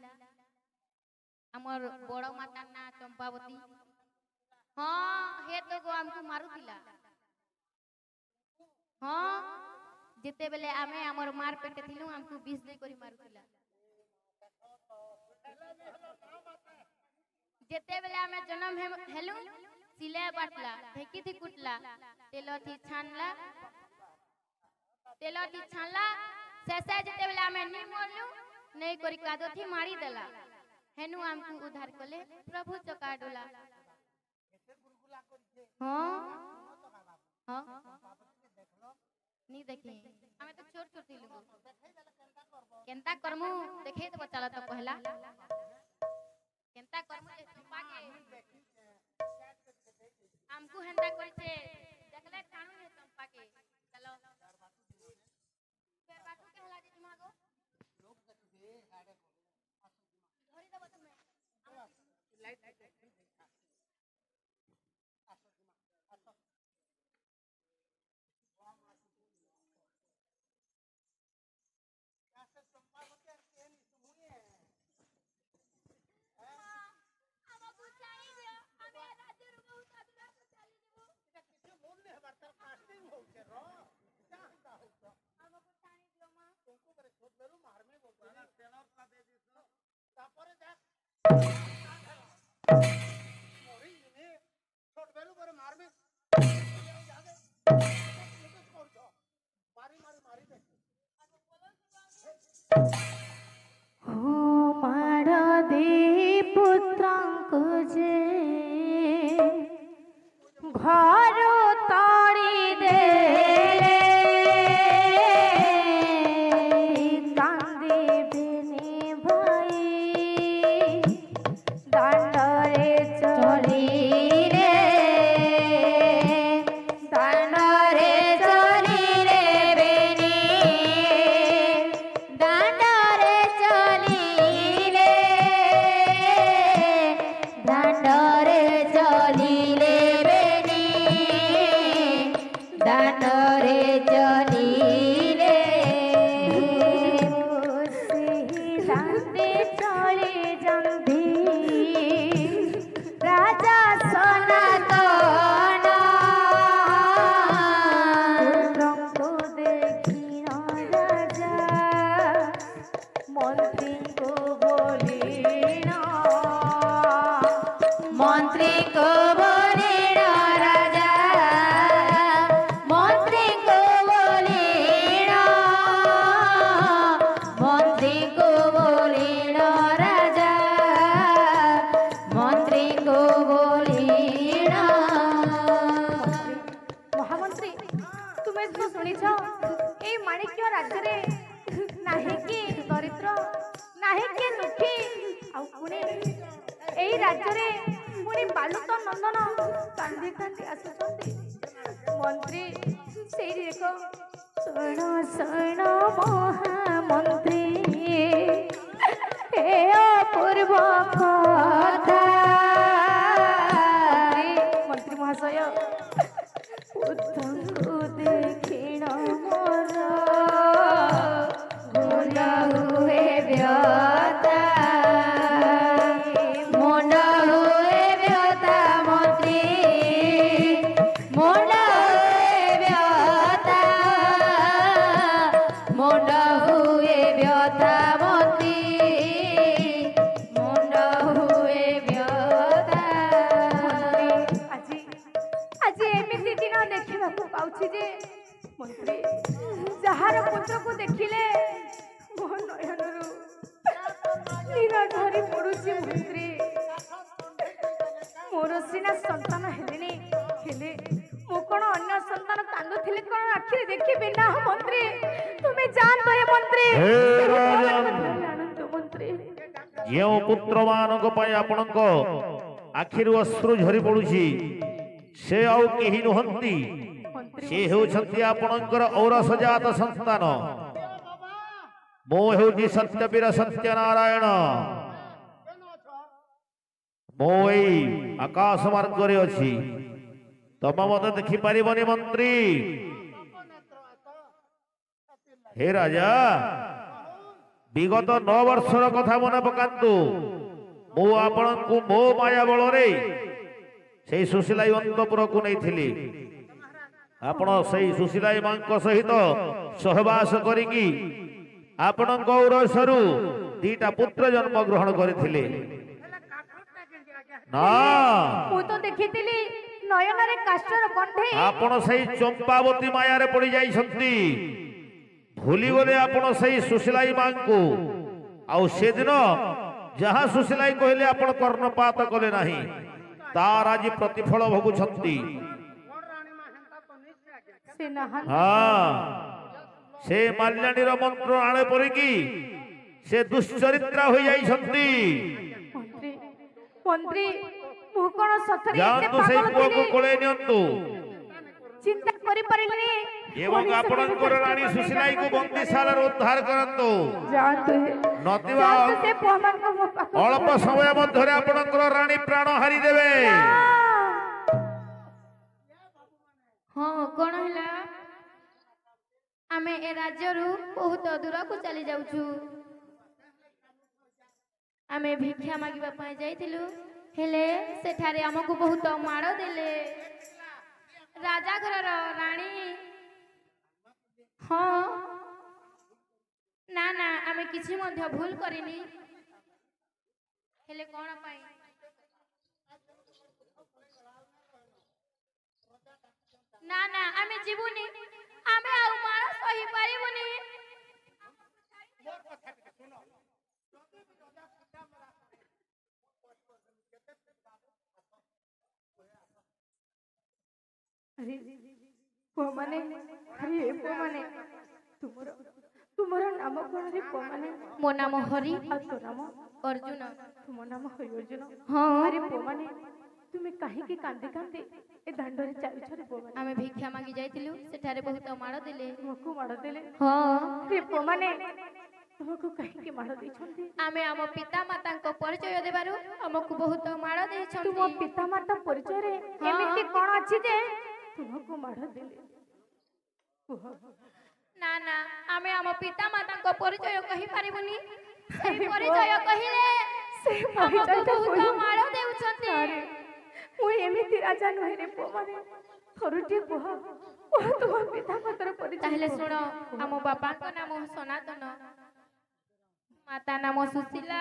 आमर बड़ माता ना चंपावती हाँ हे तो गो हमको मारुतिला हाँ जिते बेले आमे आमर मार पेटे थिलु हमको 20 दे करी मारुतिला जेते बेले आमे जन्म हेलु सिले बाटला ढेकी थी कुटला तेलो थी छानला शेषे जेते बेले आमे नि मरलु नहीं करी कादो थी मारी देला हेनु हमको उद्धार कले प्रभु चका डोला हां हां नी देखी हमें तो छोट छोट थी लोग केनता करमु देखे तो चला तो पहला केनता करमु जे चंपा के हमको हेंता करी छे देखले ठाणु है चंपा के चलो फेर बाटू के होला जे मागो लोग देखबे हाडे धरी देबो तुमे लाइट घर ताड़ी दे कांदे बिने भाई दांडरे चली रे दांडरे चली रे बेनी दांडरे चली रे दांडरे चली रे बेनी ରାଜ୍ୟରେ ପୁଣି ବାଲୁତ ନନ୍ଦନ କାନ୍ଦି କାନ୍ଦି ଆସୁଛନ୍ତି ମନ୍ତ୍ରୀ ସେଇଠି ଦେଖ ଶୁଣ ଶୁଣ ମହାମନ୍ତ୍ରୀ ଏ ଅପୂର୍ବ କଥା ମନ୍ତ୍ରୀ ମହାଶୟ ପୁତ୍ରଙ୍କୁ ଦେଖିଣ ମୋର ମୁଣ୍ଡ ହୁଏ ବ୍ୟଥା ମୁଣ୍ଡ ହୁଏ ବ୍ୟଥା ମନ୍ତ୍ରୀ ମୁଣ୍ଡ ହୁଏ ବ୍ୟଥା ମୁଣ୍ଡ ହୁଏ ବ୍ୟଥା ମନ୍ତ୍ରୀ ମୁଣ୍ଡ ହୁଏ ବ୍ୟଥା ଆଜି ଆଜି ଏମିତି ଦିନ ଦେଖିବାକୁ ପାଉଛି ଯେ ମନ୍ତ୍ରୀ ଯାହାର ପୁତ୍ରକୁ ଦେଖିଲେ ମୋ ନୟନରୁ ଲୀଳ ଝରି ପଡୁଛି ମନ୍ତ୍ରୀ ମୋର ସିନା ସନ୍ତାନ ହେଲେଣି ହେଲେ ମୁଁ କଣ ଅନ୍ୟ ସନ୍ତାନ କାନ୍ଦୁଥିଲେ କଣ ଆଖିରେ ଦେଖିବି ନା ମନ୍ତ୍ରୀ ତୁମେ ଜାଣନ୍ତୁ ଏ ମନ୍ତ୍ରୀ ଜାଣନ୍ତୁ ମନ୍ତ୍ରୀ ଯେଉଁ ପୁତ୍ର ମାନଙ୍କ ପାଇଁ ଆପଣଙ୍କ ଆଖିରୁ ଅଶ୍ରୁ ଝରି ପଡୁଛି ସେ ଆଉ କେହି ନୁହନ୍ତି ସେ ହେଉଛନ୍ତି ଆପଣଙ୍କର ଔରସଜାତ ସନ୍ତାନ ମୁଁ ହେଉଛି ସତ୍ୟବୀର ସତ୍ୟନାରାୟଣ ମୁଁ ଏଇ ଆକାଶ ମାର୍ଗରେ ଅଛି ତମେ ମତେ ଦେଖିପାରିବନି ମନ୍ତ୍ରୀ ହେ ରାଜା ବିଗତ 9 ବର୍ଷର କଥା ମନେ ପକାନ୍ତୁ ମୁଁ ଆପଣଙ୍କୁ ମୋ ମାୟା ବଳରେ ସେଇ ସୁଶୀଲାଇ ଅନ୍ତପୁରକୁ ନେଇଥିଲି ଆପଣ ସେଇ ସୁଶୀଲାଇ ମାଙ୍କ ସହିତ ସହବାସ କରିକି ଆପଣଙ୍କ ଔରସରୁ 2ଟା ପୁତ୍ର ଜନ୍ମ ଗ୍ରହଣ କରିଥିଲେ ନା ମୁଁ ତ ଦେଖିଥିଲି ନୟନରେ କାଷ୍ଟର କଣ୍ଢେଇ ଆପଣ ସେଇ ଚମ୍ପାବତୀ ମାୟାରେ ପଡି ଯାଇଛନ୍ତି ଭୁଲିଗଲେ ଆପଣ ସେଇ ସୁଶୀଲାଇ ମାଙ୍କୁ ଆଉ ସେଦିନ ଯାହା ସୁଶୀଲାଇ କହିଲେ ଆପଣ କର୍ଣ୍ଣପାତ କଲେ ନାହିଁ ତାର ଆଜି ପ୍ରତିଫଳ ଭୋଗୁଛନ୍ତି ସେ ନାହାନ୍ତି ହଁ ସେ ମାଲ୍ୟାଣୀର ମନ୍ତ୍ର ଆଣେ ପରିକି ସେ ଦୁଶ୍ଚରିତ୍ରା ହୋଇଯାଇଛନ୍ତି ମନ୍ତ୍ରୀ ମନ୍ତ୍ରୀ ମୁଁ କଣ ସତରେ ଏତେ ଯାଆନ୍ତୁ ସେଇ ପାଗଳ ପୁଅକୁ ଥିଲି? କୋଳେଇ ନିଅନ୍ତୁ ଚିନ୍ତା କରିପାରିଲିନି ଏବଂ ଆପଣଙ୍କର ରାଣୀ ସୁଶୀଲାଇକୁ ବନ୍ଦିଶାଳାରୁ ଉଦ୍ଧାର କରନ୍ତୁ ଯାଆନ୍ତୁ ନଥିବା ଯାଆନ୍ତୁ ସେ ପୁଅମାନଙ୍କୁ ମୋ ପାଖକୁ ଅଳ୍ପ ସମୟ ମଧ୍ୟରେ ଆପଣଙ୍କର ରାଣୀ ପ୍ରାଣ ହାରିଦେବେ ହଁ କଣ ହେଲା ଆମେ ଏ ରାଜ୍ୟରୁ ବହୁତ ଦୂରକୁ ଚାଲି ଯାଉଛୁ ଆମେ ଭିକ୍ଷା ମାଗିବା ପାଇଁ ଯାଇଥିଲୁ ହେଲେ ସେଠାରେ ଆମକୁ ବହୁତ ମାଡ଼ ଦେଲେ ରାଜା ଘରର ରାଣୀ ହଁ ନା ନା ଆମେ କିଛି ମଧ୍ୟ ଭୁଲ କରିନି ହେଲେ କଣ ପାଇଁ ନା ନା ଆମେ ଯିବୁନି ଆମେ ଆଉ ମାଡ଼ ସହି ପାରିବୁନି ଆରେ ପୁଅମାନେ ଆରେ ପୁଅମାନେ ତୁମର ତୁମର ନାମ କଣ ରେ ପୁଅମାନେ ମୋ ନାମ ହରି ଆଉ ତୋ ନାମ ଅର୍ଜୁନ ତୁମ ନାମ ହରି ଅର୍ଜୁନ ହଁ ଆରେ ପୁଅମାନେ ତୁମେ କାହିଁକି କାନ୍ଦି କାନ୍ଦି ଏ ଦାଣ୍ଡରେ ଚାଲୁଛ ରେ ପୁଅମାନେ ଆମେ ଭିକ୍ଷା ମାଗି ଯାଇଥିଲୁ ସେଠାରେ ବହୁତ ମାଡ଼ ଦେଲେ ତୁମକୁ ମାଡ଼ ଦେଲେ ହଁ ରେ ପୁଅମାନେ ତୁମକୁ କାହିଁକି ମାଡ଼ ଦେଇଛନ୍ତି ଆମେ ଆମ ପିତା ମାତାଙ୍କ ପରିଚୟ ଦେବାରୁ ଆମକୁ ବହୁତ ମାଡ଼ ତୁମ ଦେଇଛନ୍ତି ପିତାମାତା ପରିଚୟରେ ହଁ। ଏମିତି କଣ ଅଛି ଯେ ତୁମକୁ ମାଡ଼ ଦେଲେ କୁହ ନା ନା ଆମେ ଆମ ପିତା ମାତାଙ୍କ ପରିଚୟ କହିପାରିବୁନି ସେଇ ପରିଚୟ କହିଲେ ସେଇ ଆମକୁ ପରିଚୟଟା ବହୁତ କହିବ। ମାଡ଼ ଦେଉଛନ୍ତି ଆରେ ମୁଁ ଏମିତି ରାଜା ନୁହେଁ ରେ ପୁଅମାନେ ଥରୁଟିଏ କୁହ କୁହ ତୁମ ପିତାମାତାର ପରିଚୟ ତାହେଲେ କୁହ। ଶୁଣ ଆମ ବାପାଙ୍କ ନାମ ସନାତନ ମାତା ନାମ ସୁଶୀଲା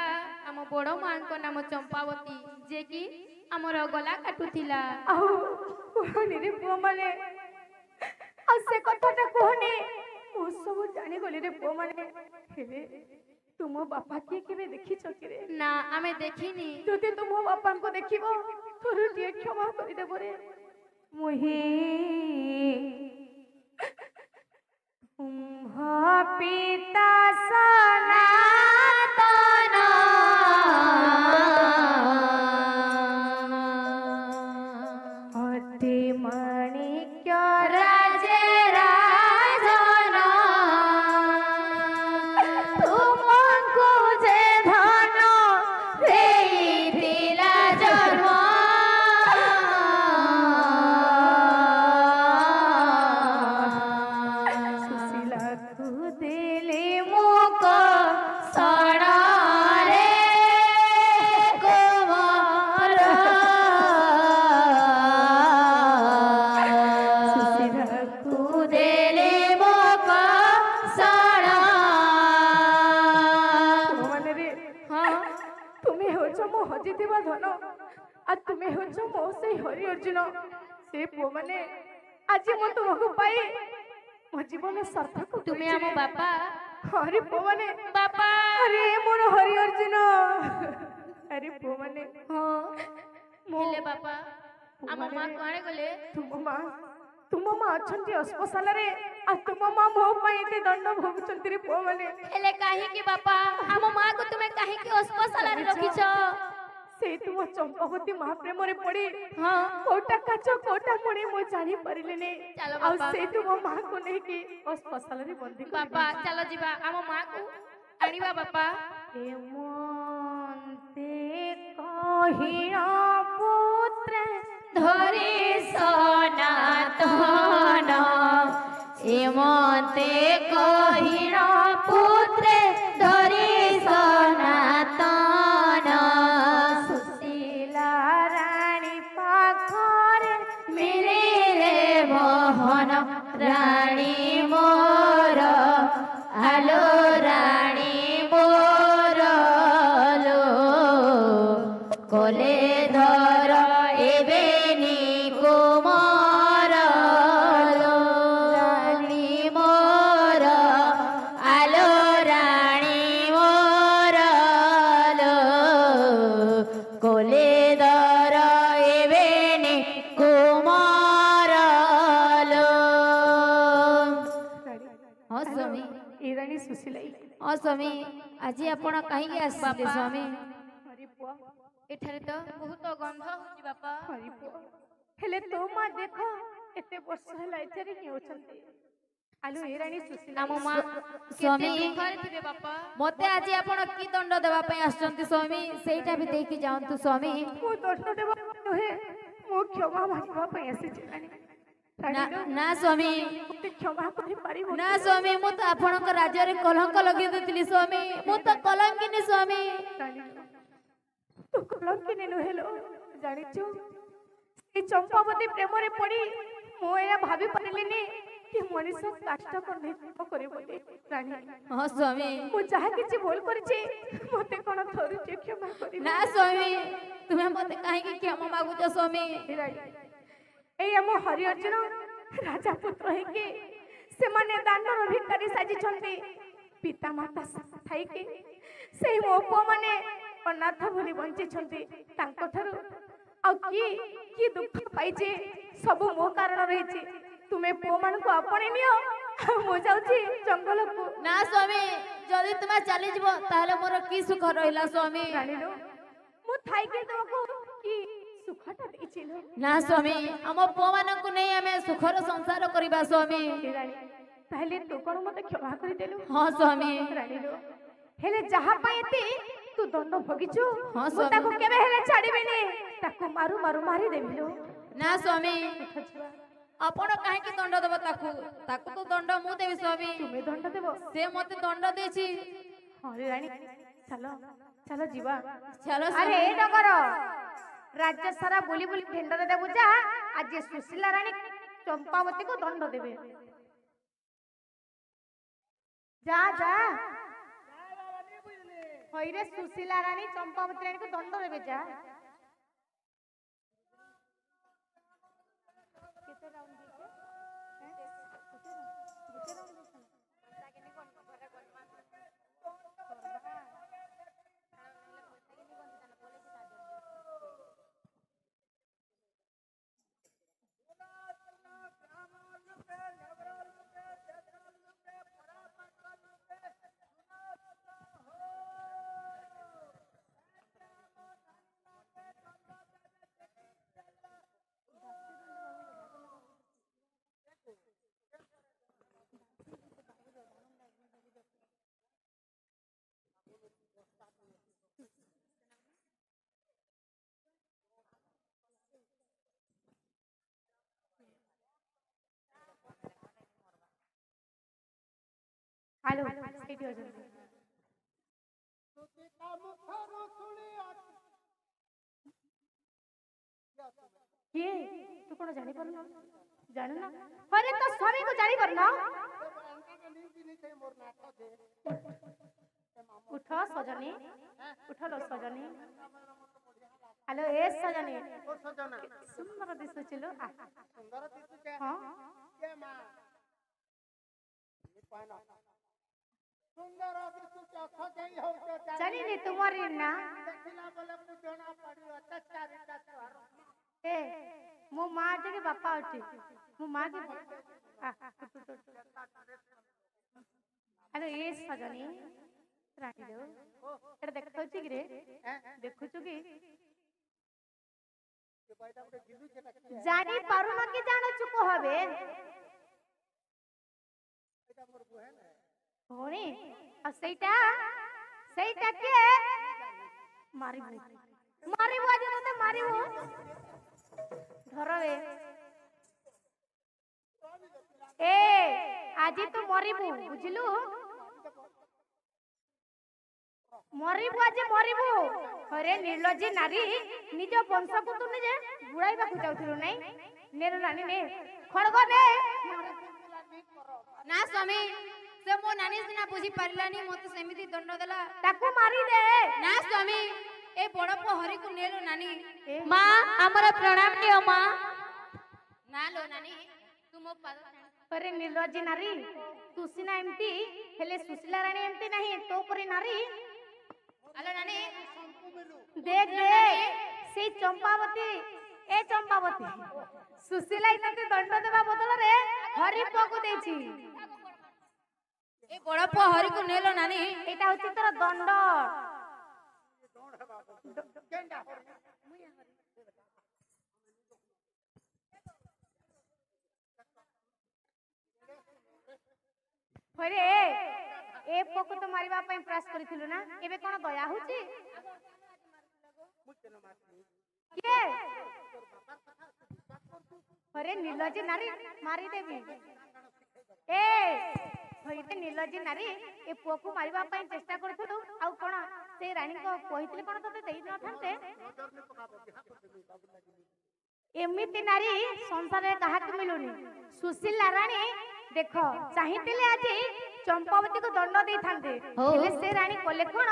ଆମ ବଡ଼ ମାଙ୍କ ନାମ ଚମ୍ପାବତୀ ଯିଏକି ଆମର ଗଲା କାଟୁଥିଲା ଆଉ କୁହନି ରେ ପୁଅମାନେ ଆଉ ସେ କଥାଟା କୁହନି ମୁଁ ସବୁ ଜାଣିଗଲି ରେ ପୁଅମାନେ ହେଲେ ତୁମ ବାପା କିଏ କେବେ ଦେଖିଛ କି ରେ ନା ଆମେ ଦେଖିନି ଯଦି ତୁମ ବାପାଙ୍କୁ ଦେଖିବ ଥରୁଟିଏ କ୍ଷମା କରିଦେବ ରେ ମୁହିଁ ତୁମ୍ଭ ପିତା ସନାତନ धन आ तुम्हें होछ मो से हरि अर्जुन से पुओ माने आज मो तुमको पाई मो जीवन सार्थक तुम्हें आम बापा अरे पुओ माने बापा अरे मोर हरि अर्जुन अरे पुओ माने हाँ मो हेले बापा आम माँ कणे गले तुम माँ अच्छी अस्पताल रे आ तुम माँ मो पाई एते दंड भोगुचंती रे पुओ माने हेले काहे की बापा आम माँ को तुम्हें काहे की अस्पताल रे रखिछ से तुम चंपावती महाप्रेम रे पड़ी हाँ कोटा काच कोटा मणि मो जानी परिले ने चलो आ बापा। से तुम माँ को नहीं कि अस्पताल रे बंदी कर बापा चलो जीवा आम माँ को आनिबा बापा ए मोंते कहिया पुत्र धरे सनातन एमते कहिरा पुत्र धरे सनातन सुशीला रानी पाखरे मेरे रे मोहन रानी मोर आलो रानी मोर लो कोले धर एबेनी कुमार लो रानी मोर आलो रानी मोर लो कोले धर एबेनी कुमार लो हाँ स्वामी ए रानी सुशीलाई हाँ स्वामी आज आपण कहीं आसते स्वामी हरि पुआ एठारे तो बहुत गंध होची बापा हरि पुआ हेले तो माँ देखो एते वर्ष हला एथरे ही होचंती आलो ए रानी सुशीला आम माँ स्वामी दुखरे थिबे बापा मते आज आपण की दंड देवा पई आछंती स्वामी सेटा भी देखि जांतु स्वामी मो दंड देवा नहे मो क्षमा मागवा पई आसी रानी ना ना स्वामी मते क्षमा करि पारिबो ना स्वामी मु तो आपणक राज्य रे कलंक लगे देतिली स्वामी मु तो कलंकिनी स्वामी तू कलंकी नेनु हेलो जानिछु ए चंपावती प्रेम रे पड़ी मो एया भाभी परिलिनी कि मनीष काष्ट करने करे बोले रानी हां स्वामी मु जहा किछि भूल करछि मते कोन थरु जे क्षमा करि ना स्वामी तुम्हें मते काहे की क्षमा मागुछ स्वामी ए हम हरि अर्जुन राजा पुत्र है के से माने दानर भिकारी साजी छंती पिता माता थाई के से मो पो माने अनाथ भली बंची छंती तांको थारु आ की दुख पाई जे सब मो कारण रही छी तुम्हें पो मान को अपने नियो मो जाउची जंगल को ना स्वामी जदी तुम चली जबो ताले मोर की सुख रहिला स्वामी रानी रो मो थाई के तुमको की सुखटा देइछिलो ना स्वामी हम पो मान को नहीं हमें सुखर संसार करबा स्वामी रानी पहले तू कोन मते क्षमा करि देलु हां स्वामी रानी रो हेले जहा पाएती तू दंड भगिछु हाँ, मु स्वामी। ताको केबे हेले छाड़ीबेनी ताको मारू मारू मारी देबिलो ना स्वामी आपण काहे की दंड देबो ताकू तो दंड मु देबी स्वामी तुमे दंड देबो से मते दंड देछि अरे रानी चलो चलो जीवा चलो अरे ए डगर राज्य सारा बोली बोली ढेंडर देबु जा आज सुशीला रानी चंपावती को दंड देबे जा जा होइरे सुशीला रानी चंपावती रानी को दंड देबे जा केते राउंड देखे गोटे राउंड देखे हेलो एटी हो जल्दी ये तू कोन जानि परना जानु ना अरे तो स्वामी को जानि परना उठ सजनी उठ लो सजनी हेलो ए सजनी ओ सजना सुंदर दिसुचिलो सुंदर दिसुचे हां के मां पाना सुंदर दिसुचे अख जई हो तो जानी रे तुम्हारी ना देखिला बोले पूजना पड़ियो चारिटा तोहर ए मो मां के बापा उठी मो मां के हेलो ए सजनी राखी दो एटा देखौ छी रे देखु छु की जानी पारु न कि जानो छु को हबे এটা মোর বহেন होनी आ सेटा के मारिबो आज मते मारिबो धरवे ए आज तो मरिबो बुझलु मरिबो आज मरिबो अरे निर्लज्जी नारी निज वंश को तू निजे बुड़ाइबा को जाउथिलु नै नेर रानी ने खड़ग ने ना स्वामी से मो नानी सिना बुझी पारिलानी मते सेमिति दंड देला ताको मारी दे ना स्वामी ए बड़ पो हरि को नेलो नानी माँ हमारा प्रणाम दियो माँ। ना लो नानी तू मो पाद अरे निर्लज्जी नारी तू सिना एमती हेले सुशीला रानी एमती नहीं तो परी नारी हेलो नानी देख दे से चंपावती ए चंपावती सुशीला इतते दंड देबा बदल रे हरि पकु देछि ए बड़ पो हरि को नेलो नानी एटा होछि तोर दंड अरे ए पकु तो मारिबा पई प्रयास करिथिलु ना एबे कोन दया होछि के अरे निर्लज्जी नारी मारी देबी ए होइते निर्लज्जी नारी ए पुओकु मारिबा पई चेष्टा करथुलु आउ कोन से रानी को कहितले कोन तते देई न थांते एमिति नारी संसार रे काहा के मिलुनी सुशीला रानी देखो चाहितिले आज चंपावती को दंड दे थांते हेले से रानी कोले कोन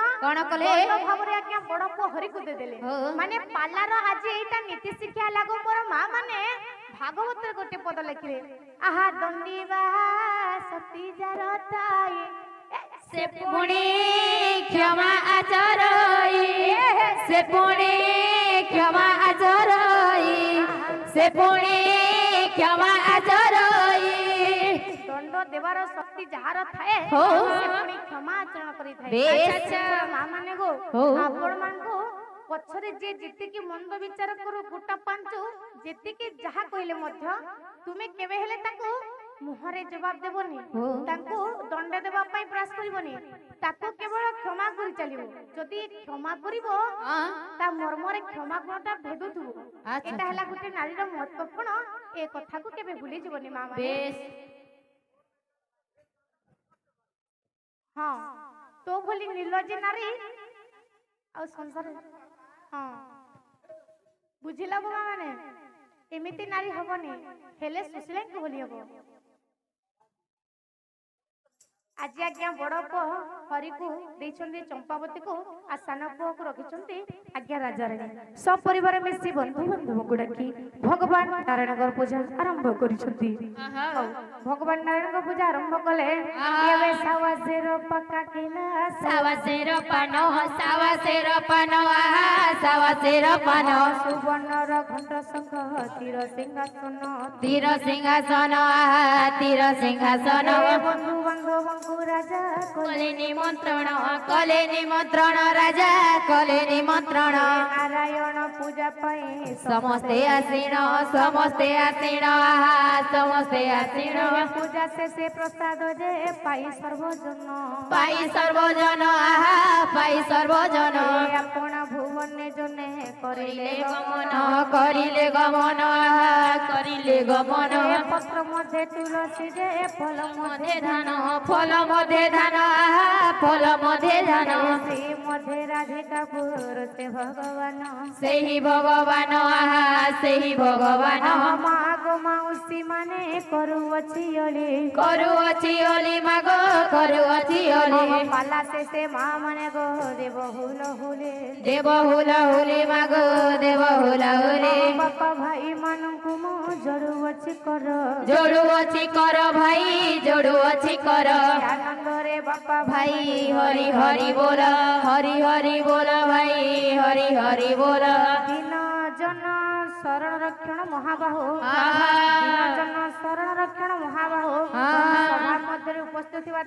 कोले भाबरे आज्ञा बड़ पो हरि को दे देले माने पालार आज एटा नीति शिक्षा लागो मोर मां माने भागवत रे गोटे पद लिखले आहा दंडीबा सती जरताई से पुणे क्षमा आचरई से पुणे क्षमा आचरई से पुणे क्षमा आचरई दंड देवार शक्ति जहार थाए हो से पुणी क्षमा आचरण करी थाए अच्छा मां माने गो आपण मान को पछरे जे जेतिकी मंद विचार करू गोटा पांचू जेतिकी जहा कहिले मध्य तुमे केबे हेले ताको मुहरे जवाब देबोनी ताको दंड देबा पई प्रयास करिवोनी ताको केवल क्षमा करि चलिबो जदि क्षमा करिवो ता मर्मरे क्षमा गुणटा भेदुथुबो एटा हला गुटे नारीर महत्वपूर्ण ए कथा को केबे भूली जीवनी मां माने बेस हां तो भली निर्लज्जी नारी आ संसार हां बुझिला गो माने एमिति नारी हबनी हेले सुशीला को भली हबो आज आज्ञा बड़ पो हरि को देछन्ते चंपावती को आ सान पो को रखिछन्ते आज्ञा राजा रे सब परिवार मिसी बंधु बांधव को डाकी भगवान नारायण को पूजा आरंभ करिछन्ती भगवान नारायण को पूजा आरंभ कले एबे सावासेर पक्का केला सावासेर पानो सावासेर पानो सुवर्णर घंट शंख तीर तीर सिंहासन सिंहासन बंधु बांधव राजा कले निमंत्रण राजा कले निमंत्रण नारायण पूजा पई समस्ते आसीन पूजा से प्रसाद जे पाई सर्वजन अपना भुवन जने करिले गमन पत्र मध्ये तुलसी जे फल मध्ये धान श्री मध्ये राधिका पुर से भगवान भगवान मागो माउसी माने କରୁଅଛି ଅଳି କରୁଅଛି ଅଲି ମାଗ କରୁଅଛି ଅଲି ପାଲା ଶେଷେ ମା ମାନେ ଗୋ ଦେବ ହୁଲ ହୁଲେ ଦେବ ହୁଲ ହୁଲି ମାଗ ଦେବ ହୁଲ ହୁଲି ବାପା ଭାଇ ମାନଙ୍କୁ ମୁଁ ଯୋଡୁଅଛି କର ଯୋଡୁଅଛି କର ଭାଇ ଯୋଡୁଅଛି କର ଆନନ୍ଦରେ ବାପା ଭାଇ ହରି ହରି ବୋଲ ହରି ହରି ବୋଲ ଭାଇ ହରି ହରି ବୋଲ ଦିନ ଜନ ଶରଣ ରକ୍ଷଣ ମହାବାହୁ ଆହା। ଦିନ ଜନ ଶରଣ ରକ୍ଷଣ ମହାବାହୁ ଆହା। ସଭା ମଧ୍ୟରେ ଉପସ୍ଥିତ ଥିବା